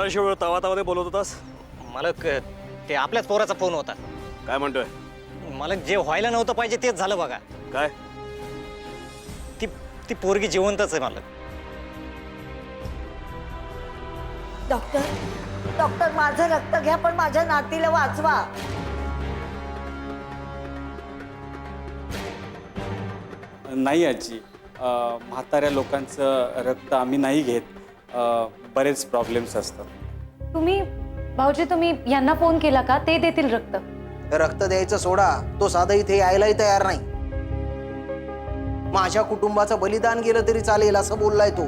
कोणाशी तावातावाने बोलत होतास? मालक ते आपल्याच पोराचा फोन होता. काय म्हणतोय? मालक जे व्हायला नव्हतं पाहिजे तेच झालं बघा. काय? ती ती पोरगी जिवंतच आहे मालक. डॉक्टर डॉक्टर माझं रक्त घ्या पण माझ्या नातीला वाचवा. नाही आजी, म्हाताऱ्या लोकांचं रक्त आम्ही नाही घेत. बरेच प्रॉब्लेम्स असतात. तुम्ही भाऊजी तुम्ही यांना फोन केला का? ते देतील रक्त. रक्त द्यायचं सोडा, तो साधा इथे यायलाही तयार नाही. माझ्या कुटुंबाचं बलिदान गेलं तरी चालेल असं बोललाय तो.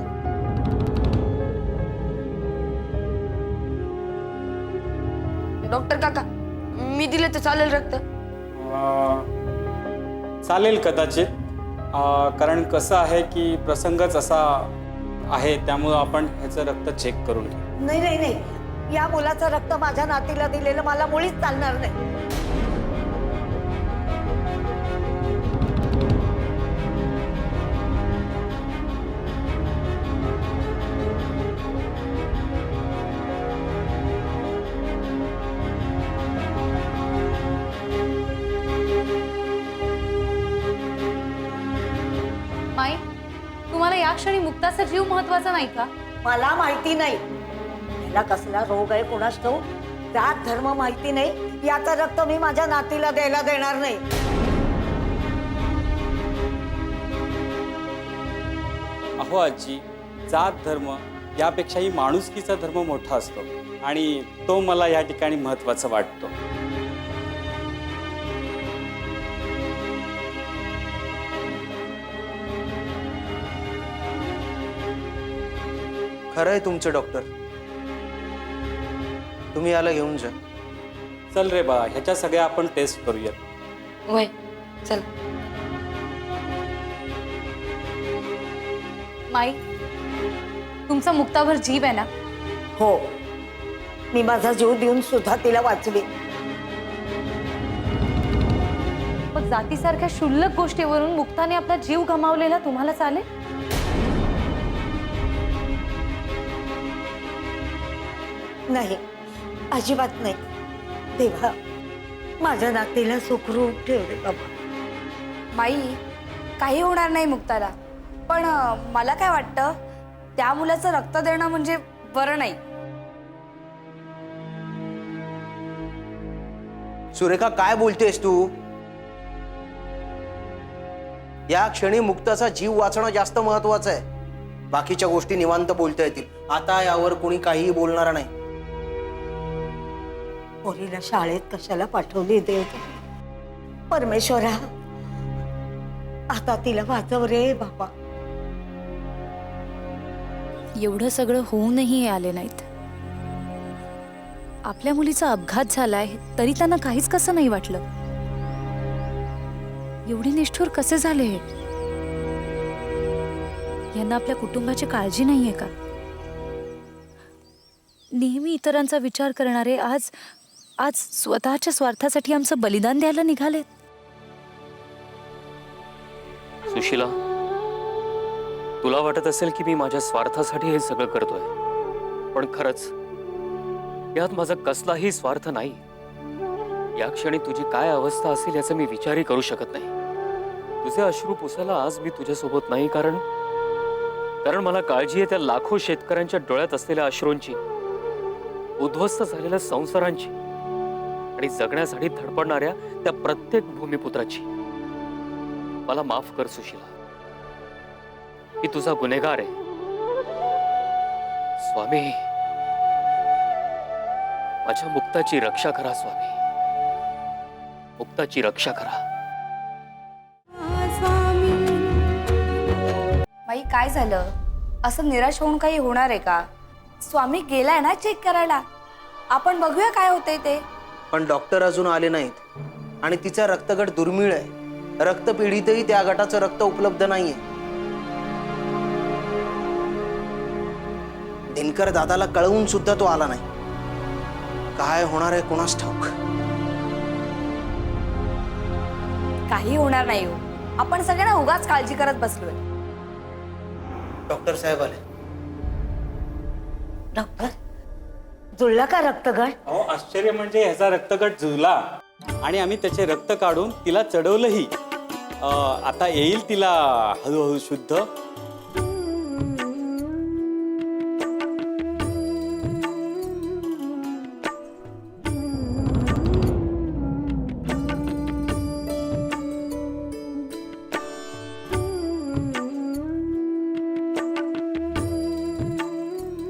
डॉक्टर काका मी दिले तर चालेल रक्त? चालेल कदाचित, कारण कसं आहे की प्रसंगच असा आहे, त्यामुळं आपण ह्याचं रक्त चेक करून घेऊ. नाही नाही नाही, या मुलाचं रक्त माझ्या नातीला दिलेलं मला मुळीच चालणार नाही. माई, तुम्हाला या क्षणी मुक्ताचा जीव महत्वाचा नाही का? मला माहिती नाही याला कसला रोग आहे कोणास ठाऊक. जात धर्म माहिती नाही. याचं रक्त मी माझ्या नातीला द्यायला देणार नाही. अहो आजी, जात धर्म यापेक्षाही माणुसकीचा धर्म मोठा असतो आणि तो मला या ठिकाणी महत्त्वाचा वाटतो. खरंय तुमचं डॉक्टर, तुम्ही याला घेऊन जा. चल रे बाळा, ह्याच्या सगळ्या आपण टेस्ट करूयात. वय चल. माई, तुमचा मुक्तावर जीव आहे ना? हो, मी माझा जीव देऊन सुद्धा तिला वाचवी. मग जातीसारख्या क्षुल्लक गोष्टीवरून मुक्ताने आपला जीव गमावलेला तुम्हाला चालेल? नाही, अजिबात नाही. देवा, माझ्या नातीला सुखरूप ठेव रे बाबा. बाई काही होणार नाही मुक्ताला, पण मला काय वाटतं त्या मुलाचं रक्त देणं म्हणजे बरं नाही. सुरेखा, काय बोलतेस तू? या क्षणी मुक्ताचा जीव वाचणं जास्त महत्वाचं आहे. बाकीच्या गोष्टी निवांत बोलता येतील. आता यावर कोणी काहीही बोलणार नाही. पोरीला शाळेत कशाला पाठवली देव? परमेश्वरा, आता तिला वाचव रे बाबा. एवढं सगळं होऊनही आले नाहीत. आपल्या मुलीचा अपघात झालाय तरी त्यांना काहीच कसं नाही वाटलं. एवढी निष्ठुर कसे झाले हे? यांना आपल्या कुटुंबाची काळजी नाहीये का? नेहमी इतरांचा विचार करणारे आज आज स्वतःच्या स्वार्थासाठी आमचं बलिदान द्यायला निघालेत. सुशीला, तुला वाटत असेल की मी माझ्या स्वार्थासाठी हे सगळं करतोय, पण खरंच यात माझा कसलाही स्वार्थ नाही. या क्षणी तुझी काय अवस्था असेल याचा मी विचारही करू शकत नाही. तुझे अश्रू पुसायला आज मी तुझ्यासोबत नाही, कारण मला काळजी आहे त्या लाखो शेतकऱ्यांच्या डोळ्यात असलेल्या अश्रूंची, उद्ध्वस्त झालेल्या संसारांची आणि जगण्यासाठी धडपडणाऱ्या त्या प्रत्येक भूमिपुत्राची. मला माफ कर सुशीला, मी तुझा गुन्हेगार आहे. स्वामी, माझ्या मुक्ताची रक्षा करा. स्वामी, मुक्ताची रक्षा करा. बाई काय झालं? असं निराश होऊन काही होणार आहे का? स्वामी गेलाय ना चेक करायला, आपण बघूया काय होतंय ते. पण डॉक्टर अजून आले नाहीत आणि तिचा रक्तगट दुर्मिळ आहे. रक्तपेढीतही त्या गटाचं रक्त उपलब्ध नाहीये. दिनकर दादाला कळवून सुद्धा तो आला नाही. काय होणार आहे कोणास ठाऊक. काही होणार नाही हो, आपण सगळ्यांना उगाच काळजी करत बसलोय. डॉक्टर साहेब आले. डॉक्टर, जुळला का रक्तगट? अहो आश्चर्य म्हणजे ह्याचा रक्तगट जुळला आणि आम्ही त्याचे रक्त काढून तिला चढवलंही. आता येईल तिला हळूहळू शुद्ध.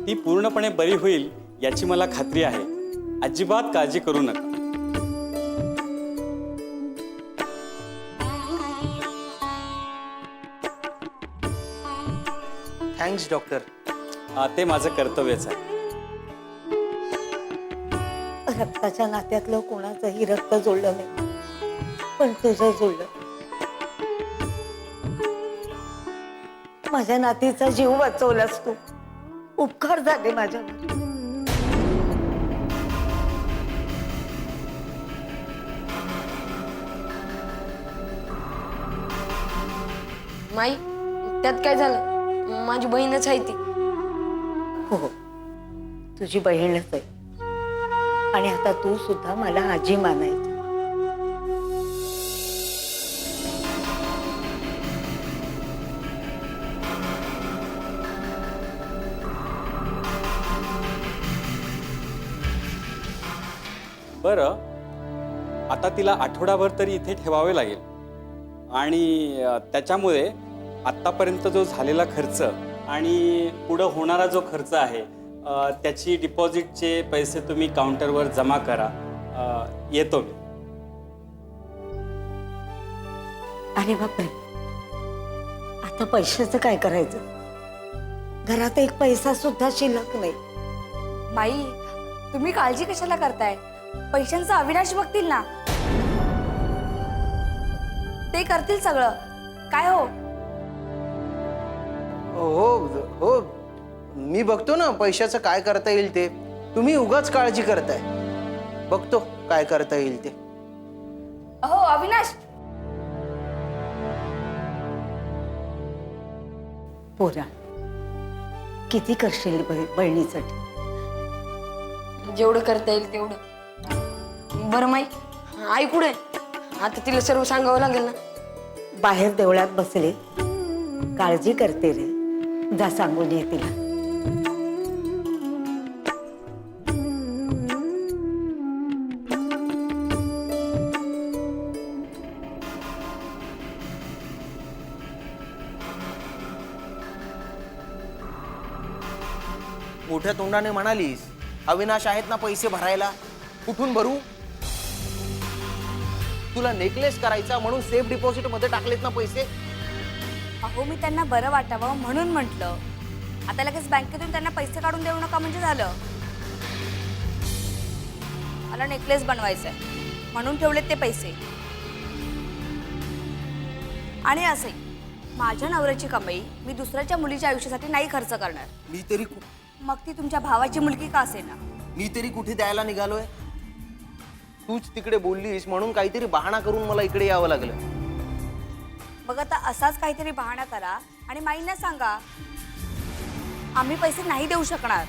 ती पूर्णपणे बरी होईल याची मला खात्री आहे. अजिबात काळजी करू नका. Thanks doctor. ते माझं कर्तव्यच आहे. रक्ताच्या नात्यातलं कोणाचंही रक्त जोडलं नाही, पण तुझं जोडलं. माझ्या नातीचा जीव वाचवलास तू. उपकार झाले माझ्यावर. माई त्यात काय झालं? माझी बहीणच आहे ती. हो, तुझी बहीणच आहे. आणि आता तू सुद्धा मला आजी मानायची. बरं, आता तिला आठवडाभर तरी इथे ठेवावे लागेल आणि त्याच्यामुळे आत्तापर्यंत जो झालेला खर्च आणि पुढं होणारा जो खर्च आहे त्याची डिपॉझिटचे पैसे तुम्ही काउंटरवर जमा करा. येतो मी. अरे बापरे, आता पैशाचं काय करायचं? घरात एक पैसा सुद्धा शिल्लक नाही. माई तुम्ही काळजी कशाला करताय? पैशांचं अविनाश बघतील ना, ते करतील सगळं. काय हो? हो हो, मी बघतो ना पैशाचं काय करता येईल ते. तुम्ही उगाच काळजी करताय. बघतो काय करता येईल ते. अहो अविनाश, पोरा, किती करशील बहिणीसाठी? जेवढं करता येईल तेवढं. बरं माई, आई कुठे? आता तिला सर्व सांगावं लागेल ना. बाहेर देवळात बसले, काळजी करते रे. जा सांगून ये तिला. मोठ्या तोंडाने म्हणालीस, अविनाश आहेत ना पैसे भरायला, कुठून भरू? तुला नेकलेस करायचा म्हणून सेफ डिपॉझिट मध्ये टाकलेत ना पैसे. अहो मी त्यांना बरं वाटावं म्हणून म्हटलं. आता लगेच बँकेतून त्यांना पैसे काढून देऊ नका म्हणजे झालं. मला नेकलेस बनवायचंय म्हणून ठेवलेत ते पैसे. आणि असंही माझ्या नवऱ्याची कमाई मी दुसऱ्याच्या मुलीच्या आयुष्यासाठी नाही खर्च करणार. मग ती तुमच्या भावाची मुलगी का असेना. मी तरी कुठे द्यायला निघालोय? तूच तिकडे बोललीस म्हणून काहीतरी बहाणा करून मला इकडे यावं लागलं. मग आता असाच काहीतरी बहाणा करा आणि माईंना सांगा आम्ही पैसे नाही देऊ शकणार.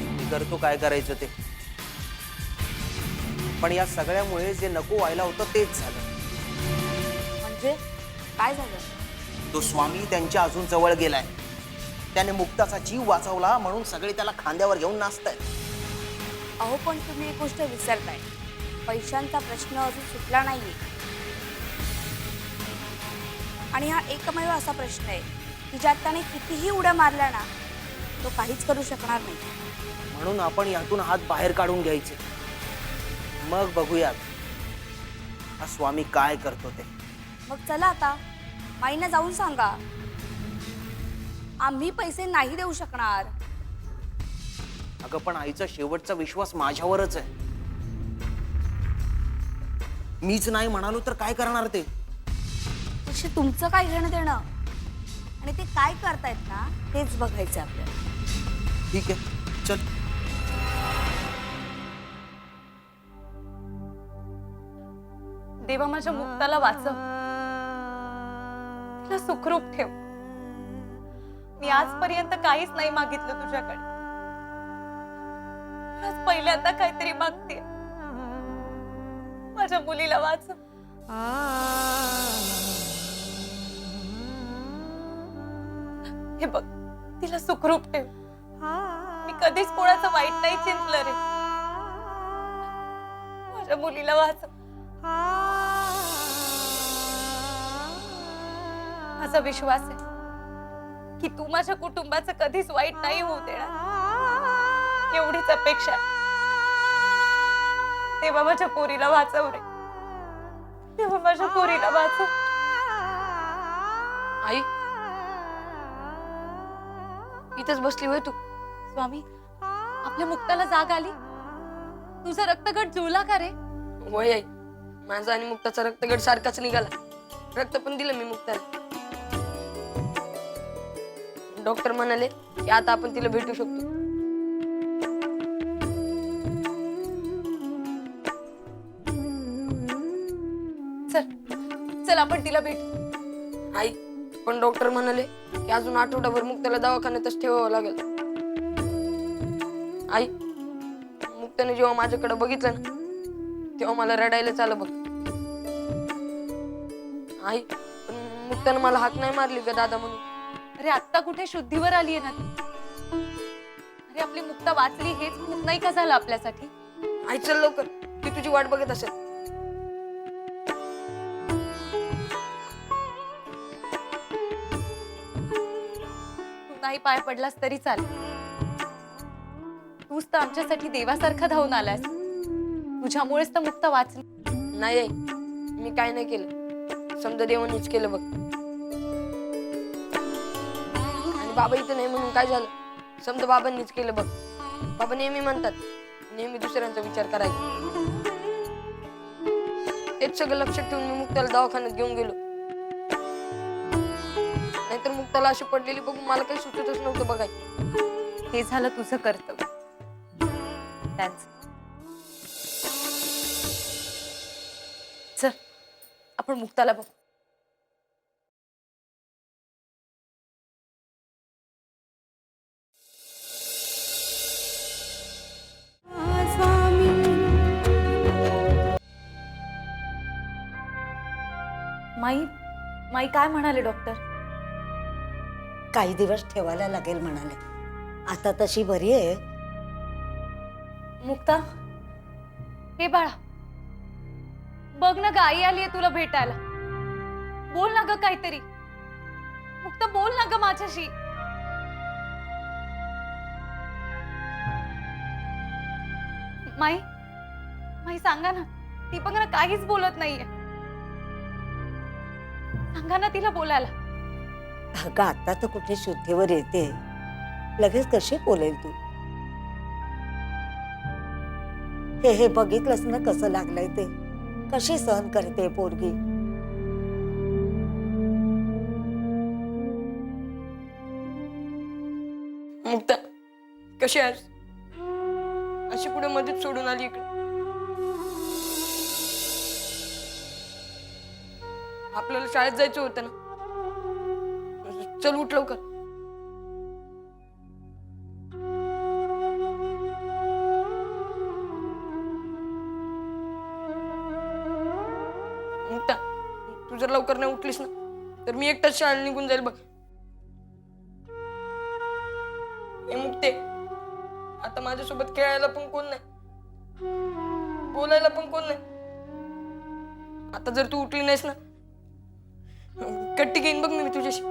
मी करतो काय करायचं ते. पण या सगळ्यामुळे जे नको व्हायला होतं तेच झालं. म्हणजे काय झालं? तो स्वामी त्यांच्या अजून जवळ गेलाय. त्याने मुक्ताचा जीव वाचवला म्हणून सगळे त्याला खांद्यावर घेऊन नाचतायत. अहो पण तुम्ही एक गोष्ट विसरताय. पैशांचा प्रश्न अजून सुटला नाहीये. आणि हा एकमेव असा प्रश्न आहे की ज्यात त्याने कितीही उड्या मारल्या ना तो काहीच करू शकणार नाही. म्हणून आपण यातून हात बाहेर काढून घ्यायचे. मग बघूयात हा स्वामी काय करतो ते. मग चला आता माईंना जाऊन सांगा आम्ही पैसे नाही देऊ शकणार. अगं पण आईचा शेवटचा विश्वास माझ्यावरच आहे. मीच नाही म्हणालो तर काय करणार ते? तशी तुमचं काय घेणं देणं आणि ते काय करतायत ना तेच बघायचं आपल्याला. ठीक आहे, चल. देवा माझ्या मुक्ताला वाचव, तिला सुखरूप ठेव. मी आजपर्यंत काहीच नाही मागितलं तुझ्याकडे, आज पहिल्यांदा काहीतरी मागते. माझ्या मुलीला वाचव. हे बघ, तिला सुखरूप ठेव. मी कधीच कोणाचं वाईट नाही चिंतलं रे. माझ्या मुलीला वाचव. माझा विश्वास आहे की तू माझ्या कुटुंबाचं कधीच वाईट नाही होऊ देणार. एवढीच अपेक्षा आहे. तेव्हा माझ्या पोरीला वाचव रे. तेव्हा माझ्या पोरीला वाचव. आई इथंच बसली होय तू? स्वामी, आपल्या मुक्ताला जाग आली. तुझा रक्तगट जुळला का रे? होय आई, माझा आणि मुक्ताचा रक्तगट सारखाच निघाला. रक्त पण दिलं मी मुक्ताला. डॉक्टर म्हणाले की आता आपण तिला भेटू शकतो. चल चल, आपण तिला भेटू. आई पण डॉक्टर म्हणाले की अजून आठवडाभर मुक्ताला दवाखान्यातच ठेवावं लागेल. आई मुक्ताने जेव्हा माझ्याकडे बघितलं ना तेव्हा मला रडायलाच आलं बघ. आई पण मुक्ताने मला हाक नाही मारली का दादा म्हणून? अरे आत्ता कुठे शुद्धीवर आलीये ना ती. अरे आपली मुक्ता वाचली हेच खूप नाही का झालं आपल्यासाठी? आई चल लवकर, ती तुझी वाट बघत असेल. तू नाही पाय पडलास तरी चालेल. तूच तर आमच्यासाठी देवासारखा धावून आलास. तुझ्यामुळेच तर मुक्ता वाचली. नाही आई, मी काय नाही केलं. समजा देवानीच केलं बघ. आणि बाबा इथं नाही म्हणून काय झालं? समजा बाबांनीच केलं बघ. बाबा नेहमी म्हणतात नेहमी दुसऱ्यांचा विचार करायचा. तेच सगळं लक्षात ठेवून मी मुक्ताला दवाखान्यात घेऊन गेलो. नाहीतर मुक्ताला अशी पडलेली बघून मला काही सुचतच नव्हतं बघाय. हे झालं तुझं कर्तव्य. त्यांचं. चल आपण मुक्ताला बघ. माई माई काय म्हणाले डॉक्टर? काही दिवस ठेवायला लागेल म्हणाले. आता तशी बरी आहे. मुक्ता, हे बाळा बघ ना ग, आई आलीये तुला भेटायला. बोल ना ग काहीतरी. मुक्ता बोल ना ग माझ्याशी. माई माई सांगा ना. ती बघ ना काहीच बोलत नाहीये. सांगा ना तिला बोलायला. अगं आता तर कुठे शुद्धीवर येते. लगेच कशी बोलेल तू? हे बघितलंस ना कसं लागलंय ते. कशी सहन करते पोरगी. मुक्ता कशी आहेस? अशी पुढे मध्येच सोडून आली इकडे. आपल्याला शाळेत जायचं होतं ना. चल उठ लवकर. मुक्ता तू जर लवकर नाही उठलीस ना तर मी एकटाच शाळेत निघून जाईल बघ. हे मुक्ते, आता माझ्यासोबत खेळायला पण कोण नाही, बोलायला पण कोण नाही. आता जर तू उठली नाहीस ना कट्टी घेईन बघ मी तुझ्याशी.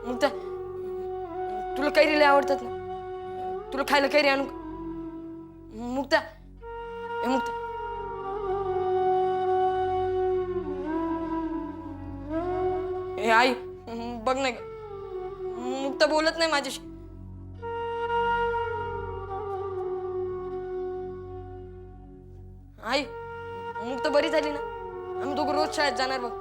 मुक्ता तुला कैरी लय आवडतात ना. तुला खायला कैरी आणू का? मुक्ता ए मुक्ता. ए आई बघ ना मुक्ता बोलत नाही माझ्याशी. आई मुक्ता बरी झाली ना. आम्ही दोघं रोज शाळेत जाणार बघ.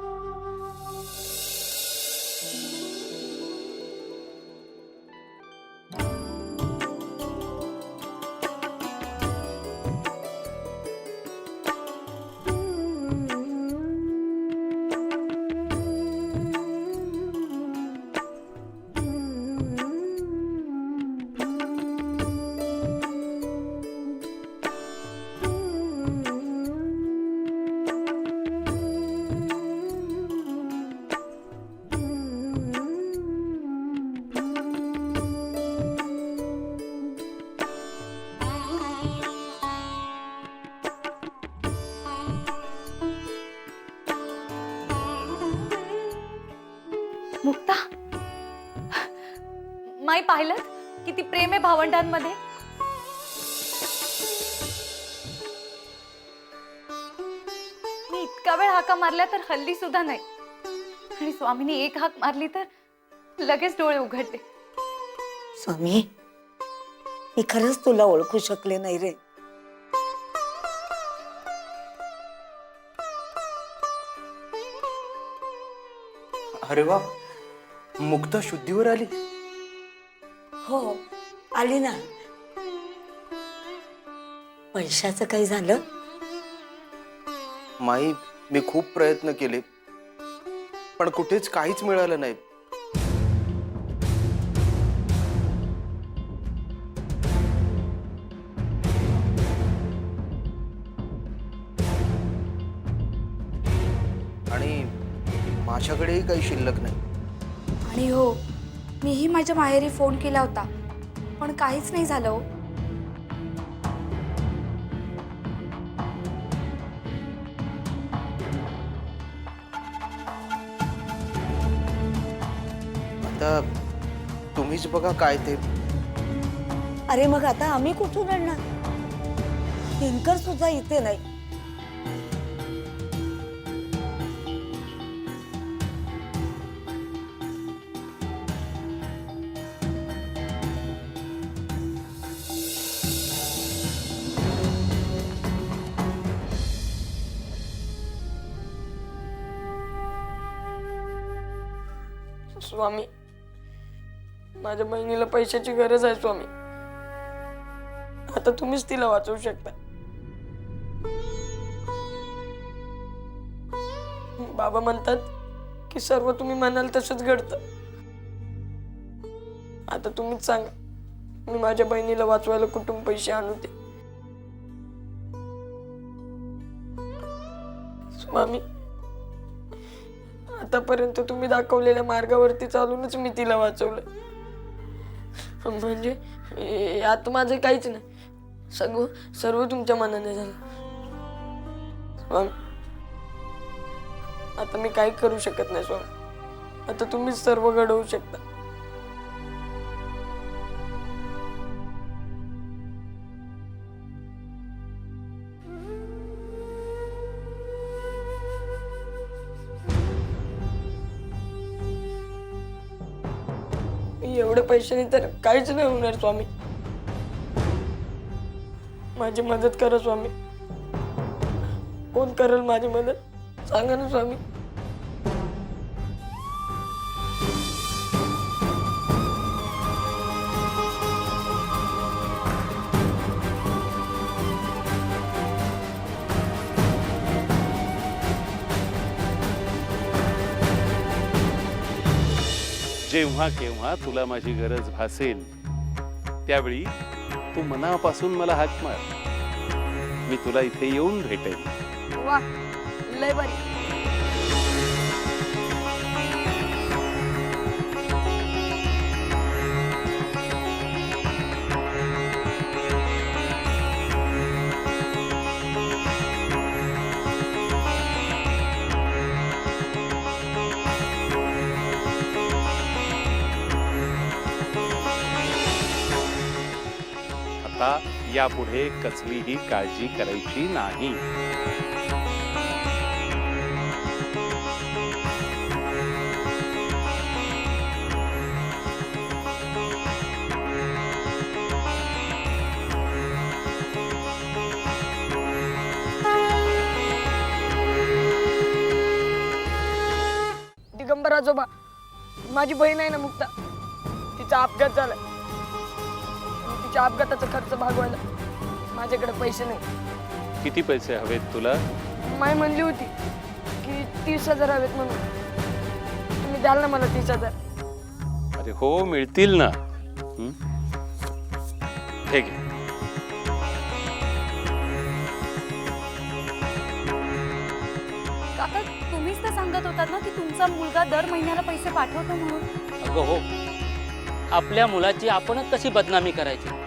माई पाहिलं किती प्रेम आहे भावंडांमध्ये. मी इतका वेळ हाका मारल्या तर हल्ली सुद्धा नाही, आणि स्वामीने एक हाक मारली तर लगेच डोळे उघडले. स्वामी, मी खरंच तुला ओळखू शकले नाही रे. अरे वा, मुक्ता शुद्धीवर आली. हो, आली ना. पैशाचं काही झालं? माई, मी खूप प्रयत्न केले पण कुठेच काहीच मिळालं नाही. आणि माझ्याकडेही काही शिल्लक नाही. आणि हो, मीही माझ्या माहेरी फोन केला होता, पण काहीच नाही झालं हो. आता तुम्हीच बघा काय ते. अरे मग आता आम्ही कुठून आणणार? दिनकर सुद्धा इथे नाही. स्वामी, माझ्या बहिणीला पैशाची गरज आहे स्वामी. आता तुम्हीच तिला वाचवू शकता. बाबा म्हणतात की सर्व तुम्ही म्हणाल तसंच घडतं. आता तुम्हीच सांगा, मी माझ्या बहिणीला वाचवायला कुठून पैसे आणू ते. स्वामी, आतापर्यंत तुम्ही दाखवलेल्या मार्गावरती चालूनच मी तिला वाचवलं. म्हणजे यात माझं काहीच नाही, सर्व तुमच्या मनाने झालं. स्वामी, आता मी काही करू शकत नाही स्वामी. आता तुम्हीच सर्व घडवू शकता. एवढे पैशाने तर काहीच नाही होणार स्वामी. माझी मदत करा स्वामी. कोण करेल माझी मदत? सांगा ना स्वामी. जेव्हा केव्हा तुला माझी गरज भासेल त्यावेळी तू मनापासून मला हाक मार. मी तुला इथे येऊन भेटेल. वा, लय भारी. आता यापुढे कसलीही काळजी करायची नाही. दिगंबर आजोबा, माझी बहीण आहे ना मुक्ता, तिचा अपघात झाला. तिच्या अपघाताचा खर्च भागवायला माझ्याकडे पैसे नाही. किती पैसे हवेत तुला? माय म्हणली होती की 30,000 हवेत म्हणून. तुम्ही द्याल ना मला 30,000? अरे हो, मिळतील ना. हे घे. काका, तुम्हीच तर सांगत होतात ना की तुमचा मुलगा दर महिन्याला पैसे पाठवतो म्हणून. अगं हो, आपल्या मुलाची आपणच कशी बदनामी करायची?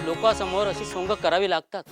लोकांसमोर अशी सोंग करावी लागतात.